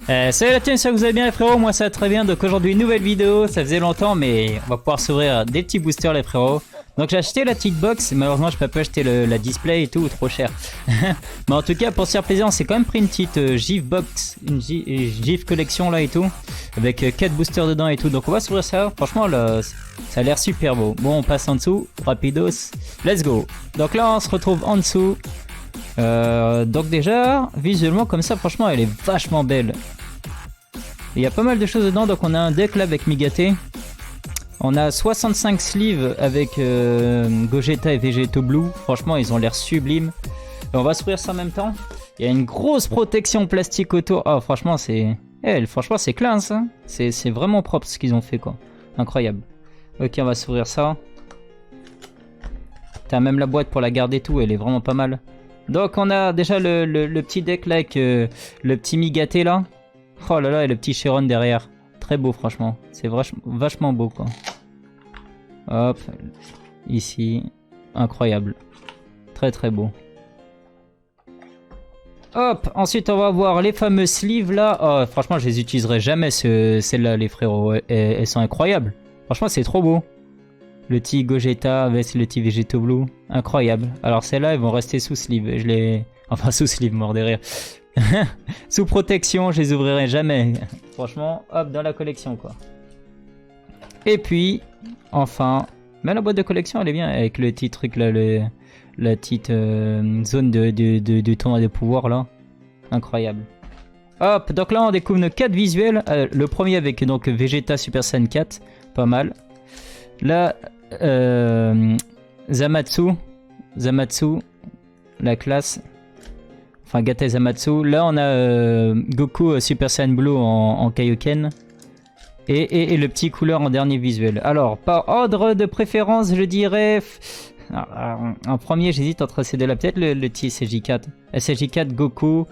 Salut la team, ça vous allez bien les frérots, moi ça va très bien. Donc aujourd'hui nouvelle vidéo, ça faisait longtemps mais on va pouvoir s'ouvrir des petits boosters les frérots. Donc j'ai acheté la petite box, malheureusement je peux pas acheter la display et tout, trop cher. Mais en tout cas pour se faire plaisir on s'est quand même pris une petite GIF box, une GIF collection là et tout. Avec 4 boosters dedans et tout, donc on va s'ouvrir ça, franchement là ça a l'air super beau. Bon on passe en dessous, rapidos, let's go. Donc là on se retrouve en dessous. Donc déjà, visuellement comme ça, franchement elle est vachement belle. Il y a pas mal de choses dedans, donc on a un deck là avec Migaté. On a 65 sleeves avec Gogeta et Vegeto Blue. Franchement ils ont l'air sublimes. Et on va s'ouvrir ça en même temps. Il y a une grosse protection plastique autour. Oh franchement c'est... franchement c'est classe hein. C'est vraiment propre ce qu'ils ont fait quoi. Incroyable. Ok on va s'ouvrir ça. T'as même la boîte pour la garder tout, elle est vraiment pas mal. Donc on a déjà le petit deck là avec le petit Migaté là. Oh là là et le petit Chiron derrière. Très beau franchement. C'est vachement beau quoi. Hop. Ici. Incroyable. Très très beau. Hop. Ensuite on va voir les fameux sleeves là. Oh franchement je les utiliserai jamais celles-là les frérots. Elles sont incroyables. Franchement c'est trop beau. Le petit Gogeta avec le petit Vegeto Blue. Incroyable. Alors celles-là, elles vont rester sous sleeve. Je les... Enfin sous sleeve, mort de rire. Sous protection, je les ouvrirai jamais. Franchement, hop, dans la collection quoi. Et puis, enfin... Mais la boîte de collection, elle est bien. Avec le petit truc là, la petite zone de tournoi de pouvoir là. Incroyable. Hop, donc là on découvre nos 4 visuels. Le premier avec donc Vegeta Super Saiyan 4. Pas mal. Là, Zamatsu, la classe, enfin Gata Zamatsu. Là, on a Goku Super Saiyan Blue en Kaioken et le petit couleur en dernier visuel. Alors, par ordre de préférence, je dirais. En premier, j'hésite entre ces deux-là. Peut-être le petit SSJ4. SSJ4, Goku,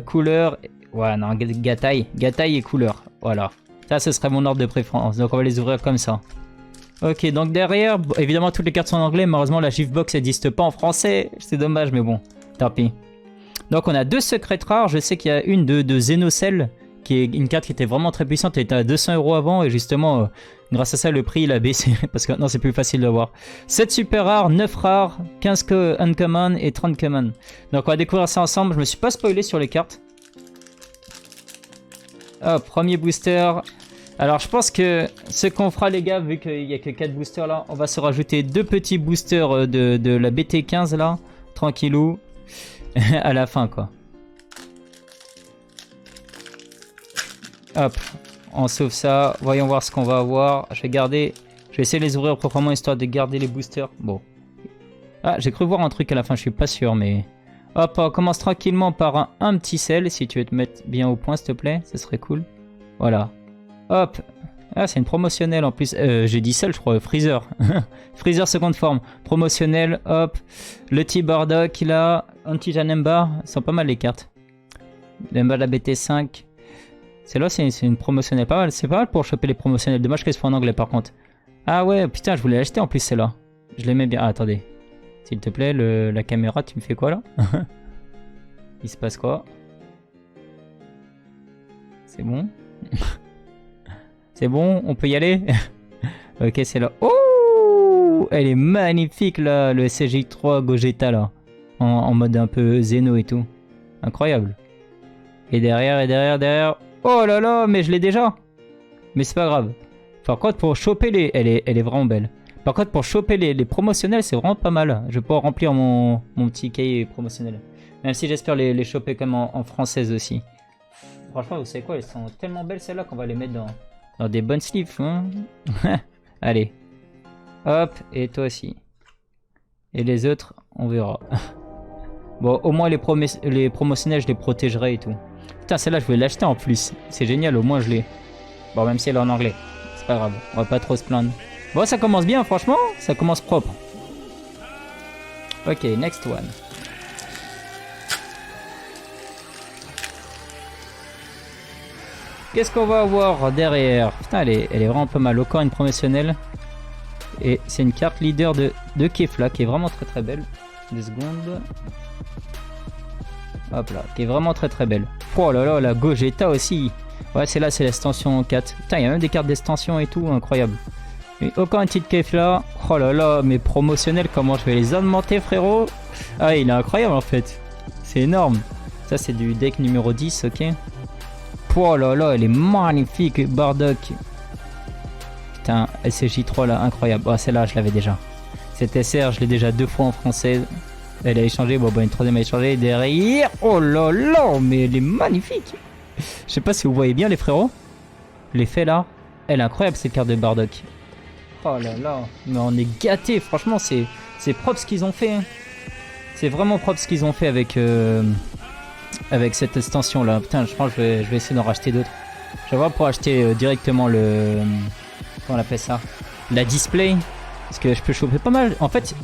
couleur. Ouais, non, Gatai et couleur. Voilà. Ça, ce serait mon ordre de préférence. Donc, on va les ouvrir comme ça. Ok, donc derrière, évidemment toutes les cartes sont en anglais, malheureusement la GIF box n'existe pas en français, c'est dommage mais bon, tant pis. Donc on a 2 secrets rares, je sais qu'il y a une de Xenocell, qui est une carte qui était vraiment très puissante, elle était à 200 € avant et justement grâce à ça le prix il a baissé, parce que maintenant c'est plus facile de voir. 7 super rares, 9 rares, 15 uncommon et 30 common. Donc on va découvrir ça ensemble, je me suis pas spoilé sur les cartes. Hop, premier booster. Alors je pense que ce qu'on fera les gars, vu qu'il n'y a que 4 boosters là, on va se rajouter 2 petits boosters de la BT15 là, tranquillou, à la fin quoi. Hop, on sauve ça, voyons voir ce qu'on va avoir. Je vais essayer de les ouvrir proprement histoire de garder les boosters. Bon. Ah, j'ai cru voir un truc à la fin, je suis pas sûr mais... Hop, on commence tranquillement par un petit sel, si tu veux te mettre bien au point s'il te plaît, ce serait cool. Voilà. Hop, ah c'est une promotionnelle en plus, j'ai dit seul je crois, Freezer, Freezer seconde forme, promotionnelle, hop, le petit Bardock là, un petit Janemba, sont pas mal les cartes, Janemba de la BT5, celle-là c'est une promotionnelle, pas mal, c'est pas mal pour choper les promotionnels, dommage qu'elle soit en anglais par contre. Ah ouais, putain je voulais l'acheter en plus celle-là, je l'aimais bien, ah, attendez, s'il te plaît, la caméra tu me fais quoi là? Il se passe quoi? C'est bon? C'est bon, on peut y aller. Ok, c'est là. Oh, elle est magnifique là, le SSJ3 Gogeta là. En mode un peu Zeno et tout. Incroyable. Et derrière. Oh là là, mais je l'ai déjà. Mais c'est pas grave. Par contre, pour choper les... Elle est vraiment belle. Par contre, pour choper les promotionnels, c'est vraiment pas mal. Je vais pouvoir remplir mon petit cahier promotionnel. Même si j'espère les choper comme en française aussi. Franchement, vous savez quoi, elles sont tellement belles celles-là qu'on va les mettre dans des bonnes sleeves. Hein. Allez. Hop, et toi aussi. Et les autres, on verra. Bon, au moins les promotionnels, je les protégerai et tout. Putain, celle-là, je vais l'acheter en plus. C'est génial, au moins je l'ai. Bon, même si elle est en anglais. C'est pas grave, on va pas trop se plaindre. Bon, ça commence bien, franchement. Ça commence propre. Ok, next one. Qu'est-ce qu'on va avoir derrière? Putain, elle est vraiment pas mal. Encore une promotionnelle. Et c'est une carte leader de Kefla qui est vraiment très très belle. 2 secondes. Hop là, qui est vraiment très très belle. Oh là là, la Gogeta aussi. Ouais, c'est là, c'est l'extension 4. Putain, il y a même des cartes d'extension et tout, incroyable. Et aucun titre Kef là. Oh là là, mes promotionnels, comment je vais les augmenter, frérot? Ah, il est incroyable en fait. C'est énorme. Ça, c'est du deck numéro 10, ok. Oh là là, elle est magnifique, Bardock. Putain, SCJ3 là, incroyable. Oh, celle-là, je l'avais déjà. Cette SR, je l'ai déjà 2 fois en français. Elle a échangé, bon, une troisième a échangé. Derrière, oh là là, mais elle est magnifique. Je sais pas si vous voyez bien, les frérots. L'effet là, elle est incroyable cette carte de Bardock. Oh là là, mais on est gâtés, franchement, c'est propre ce qu'ils ont fait. Hein. C'est vraiment propre ce qu'ils ont fait avec, avec cette extension là. Putain, je pense que je vais essayer d'en racheter d'autres. Je vais voir pour acheter directement le. Comment on appelle ça? La display. Parce que je peux choper pas mal. En fait,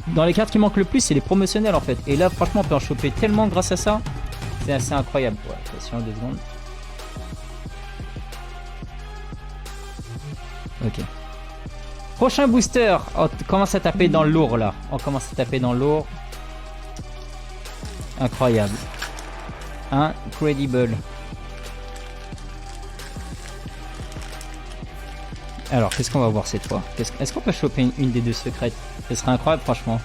dans les cartes qui manquent le plus, c'est les promotionnels en fait. Et là, franchement, on peut en choper tellement grâce à ça. C'est assez incroyable. Ouais, attention, 2 secondes. Ok. Prochain booster. Oh, on commence à taper dans le lourd là. On commence à taper dans le lourd. Incroyable. Incredible. Alors, qu'est-ce qu'on va voir cette fois? Est-ce qu'on peut choper une des 2 secrètes? Ce serait incroyable, franchement.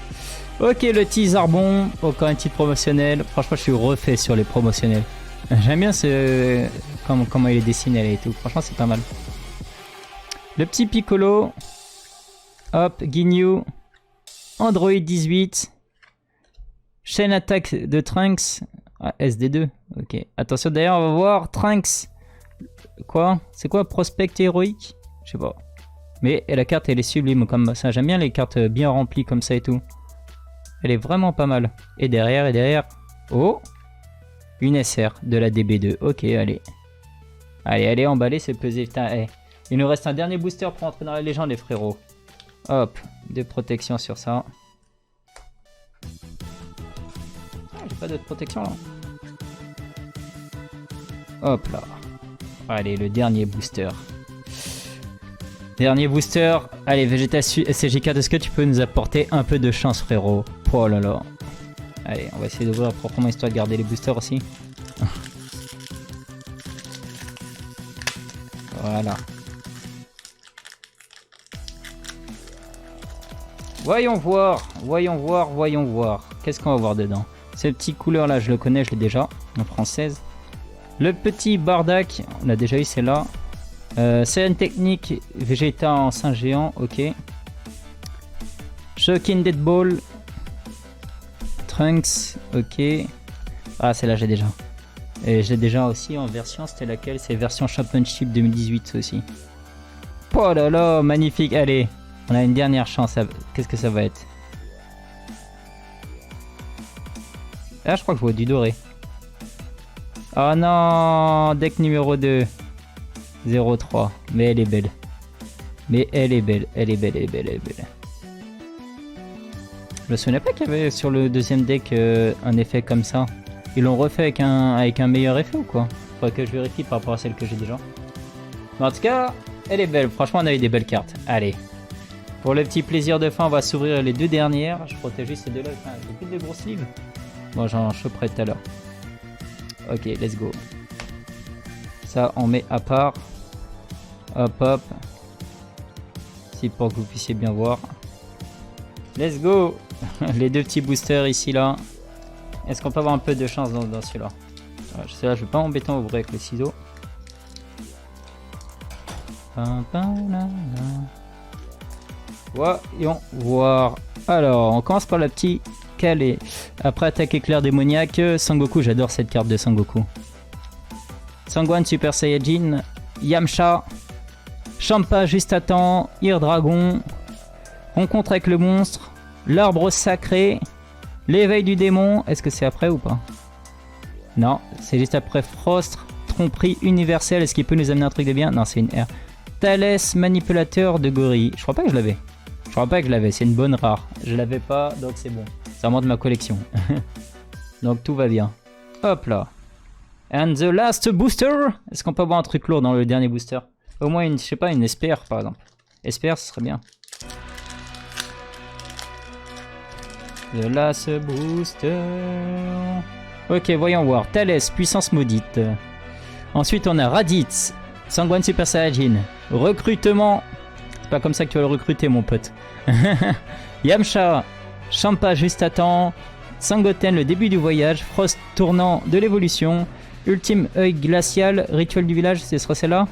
Ok, le teaserbon. Encore un titre promotionnel. Franchement, je suis refait sur les promotionnels. J'aime bien comment il est dessiné et tout. Franchement, c'est pas mal. Le petit Piccolo. Hop, Ginyu. Android 18. Chaîne attaque de Trunks. Ah, SD2. Ok. Attention, d'ailleurs, on va voir Trunks. Quoi? C'est quoi? Prospect héroïque? Je sais pas. Mais la carte, elle est sublime comme ça. J'aime bien les cartes bien remplies comme ça et tout. Elle est vraiment pas mal. Et derrière. Oh! Une SR de la DB2. Ok, allez. Allez, emballez, c'est pesé. Putain, hey. Il nous reste un dernier booster pour entrer dans la légende, les frérots. Hop, 2 protections sur ça. Ah, j'ai pas d'autre protection là. Hop là. Allez, le dernier booster. Dernier booster. Allez, Vegeta SCJ4, est-ce que tu peux nous apporter un peu de chance, frérot? Oh là là. Allez, on va essayer d'ouvrir proprement histoire de garder les boosters aussi. Voilà. Voyons voir. Qu'est-ce qu'on va voir dedans? Ce petit couleur là, je le connais, je l'ai déjà en française. Le petit Bardock, on a déjà eu celle-là. C'est une technique Vegeta en sein géant, ok. Shocking Deadball. Trunks, ok. Ah, celle-là j'ai déjà. Et j'ai déjà aussi en version, c'était laquelle? C'est version Championship 2018 aussi. Oh là là, magnifique, allez. On a une dernière chance, qu'est-ce que ça va être? Ah, je crois que je vois du doré. Oh non, deck numéro 2. 0-3. Mais elle est belle. Elle est belle. Je me souvenais pas qu'il y avait sur le deuxième deck un effet comme ça. Ils l'ont refait avec un meilleur effet ou quoi? Faudrait que je vérifie par rapport à celle que j'ai déjà. Mais en tout cas, elle est belle. Franchement, on a eu des belles cartes. Allez. Pour le petit plaisir de fin, on va s'ouvrir les 2 dernières. Je protège juste ces 2 là. Enfin, j'ai plus de grosses livres. Bon, j'en choperai tout à l'heure. Ok, let's go. Ça, on met à part. Hop. Si pour que vous puissiez bien voir. Let's go. Les 2 petits boosters ici, là. Est-ce qu'on peut avoir un peu de chance dans celui-là? Celui-là, je vais pas m'embêter à ouvrir avec les ciseaux. Voyons voir. Alors, on commence par la petite calée. Après attaque éclair démoniaque, Sangoku, j'adore cette carte de Sangoku. Sangwan Super Saiyajin, Yamcha, Champa juste à temps, Dragon, rencontre avec le monstre, l'arbre sacré, l'éveil du démon. Est-ce que c'est après ou pas? Non, c'est juste après Frost, tromperie universelle. Est-ce qu'il peut nous amener un truc de bien? Non, c'est une R. Thalès, manipulateur de gorille. Je crois pas que je l'avais. C'est une bonne rare. Je l'avais pas, donc c'est bon. Ça remonte de ma collection. Donc tout va bien. Hop là. And the last booster. Est-ce qu'on peut avoir un truc lourd dans le dernier booster? Au moins une, je sais pas, une Esper par exemple. Esper, ce serait bien. The last booster. Ok, voyons voir. Thalès, puissance maudite. Ensuite, on a Raditz, Sanguine Super Saiyajin. Recrutement. C'est pas comme ça que tu vas le recruter, mon pote. Yamcha, Champa juste à temps. Sangoten, le début du voyage. Frost, tournant de l'évolution. Ultime œil glacial, rituel du village, ce sera celle-là?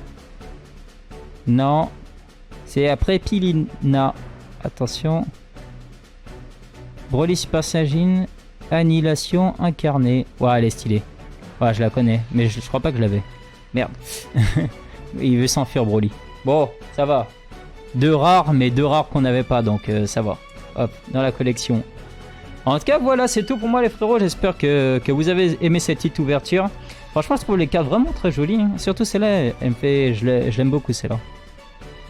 Non. C'est après Pilina. Attention. Broly Super Saiyajin, Annihilation incarnée. Ouais, elle est stylée. Ouais, je la connais, mais je crois pas que je l'avais. Merde. Il veut s'enfuir, Broly. Bon, ça va. Deux rares, mais deux rares qu'on n'avait pas, donc ça va. Hop, dans la collection. En tout cas, voilà, c'est tout pour moi, les frérots. J'espère que vous avez aimé cette petite ouverture. Franchement, je trouve les cartes vraiment très jolies. Hein. Surtout celle-là, elle me fait... je l'aime beaucoup, celle-là.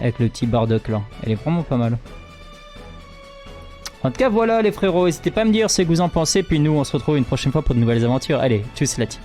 Avec le petit Bardock, là. Elle est vraiment pas mal. En tout cas, voilà, les frérots. N'hésitez pas à me dire ce que vous en pensez. Puis nous, on se retrouve une prochaine fois pour de nouvelles aventures. Allez, tchuss la team.